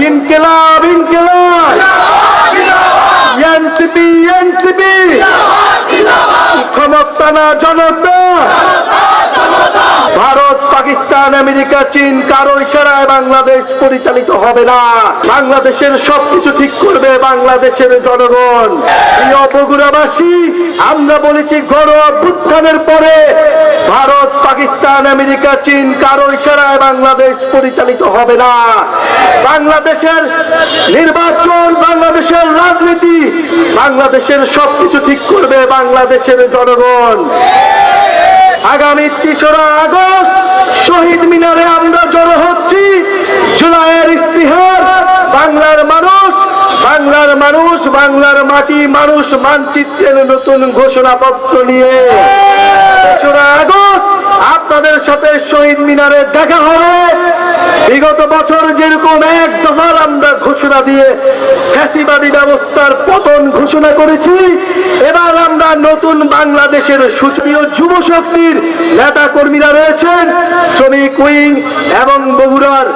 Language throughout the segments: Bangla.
ইনকিলাব ইনকিলাব, এনসিপি এনসিপি, ক্ষমতা না জনতা। ভারত, পাকিস্তান, আমেরিকা, চীন কারো ইশারায় বাংলাদেশ পরিচালিত হবে না। বাংলাদেশের সবকিছু ঠিক করবে বাংলাদেশের জনগণ। প্রিয় বগুড়াবাসী, আমরা বলেছি গণ অভ্যুত্থানের পরে ভারত, পাকিস্তান, আমেরিকা, চীন কারো ইশারায় বাংলাদেশ পরিচালিত হবে না। বাংলাদেশের নির্বাচন, বাংলাদেশের রাজনীতি, বাংলাদেশের সবকিছু ঠিক করবে বাংলাদেশের জনগণ। আগামী ৩রা আগস্ট শহীদ মিনারে আমরা জড়ো হচ্ছি। জুলাইয়ের ইস্তিহার, বাংলার মানুষ, বাংলার মানুষ, বাংলার মাটি, মানুষ মানচিত্রের নতুন ঘোষণাপত্র নিয়ে ৩রা আগস্ট আপনাদের সাথে শহীদ মিনারে দেখা হবে। বিগত বছর যেরকম এক দফার আমরা ঘোষণা দিয়ে ফ্যাসিবাদী ব্যবস্থার পতন ঘোষণা করেছি, এবার আমরা নতুন বাংলাদেশের সূচনীয় যুব শক্তির নেতা কর্মীরা রয়েছেন, শ্রমিক উইং এবং বগুড়ার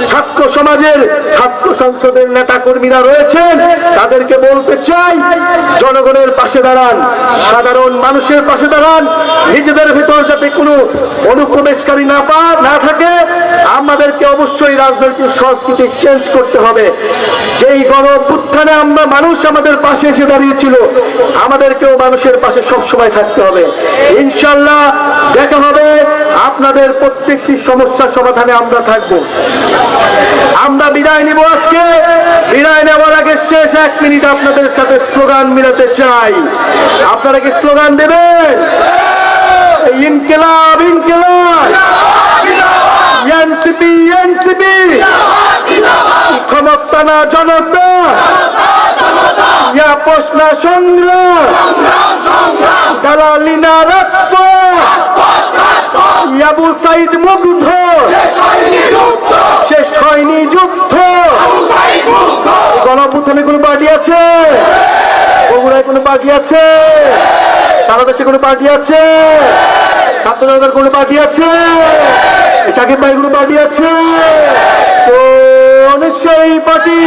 ছাত্র সমাজের ছাত্র সংসদের নেতা কর্মীরা রয়েছেন। তাদেরকে বলতে চাই, জনগণের পাশে দাঁড়ান, সাধারণ মানুষের পাশে দাঁড়ান। নিজেদের ভিতর যাতে কোনো অনুপ্রবেশকারী না থাকে, আমাদেরকে অবশ্যই রাজনৈতিক সংস্কৃতি চেঞ্জ করতে হবে। যেই গণ অভ্যুত্থানে আমরা মানুষ আমাদের পাশে এসে দাঁড়িয়েছিল, আমাদেরকেও মানুষের পাশে সবসময় থাকতে হবে। ইনশাল্লাহ দেখা হবে, আপনাদের প্রত্যেকটি সমস্যার সমাধানে আমরা থাকব। আমরা বিদায় নিব আজকে। বিদায় নেওয়ার আগে শেষ 1 মিনিট আপনাদের সাথে স্লোগান মিলাতে চাই। আপনারা কি স্লোগান দেবেন? ইনকিলাব ইনকিলাব, এনসিপি এনসিপি, ক্ষমতা না জনতা, আপোষ না সংগ্রাম, দালালি না রাজপথ, আবু সাইদ মুগ্ধ, শেষ হয়নি যুদ্ধ। গণঅভ্যুত্থানে কোনো পার্টি আছে? বগুড়ায় কোনো পার্টি আছে? সারা দেশে কোনো পার্টি আছে? ছাত্র জনতার কোনো পার্টি আছে? সাকিব ভাই কোনো পার্টি আছে? তো সেই পার্টি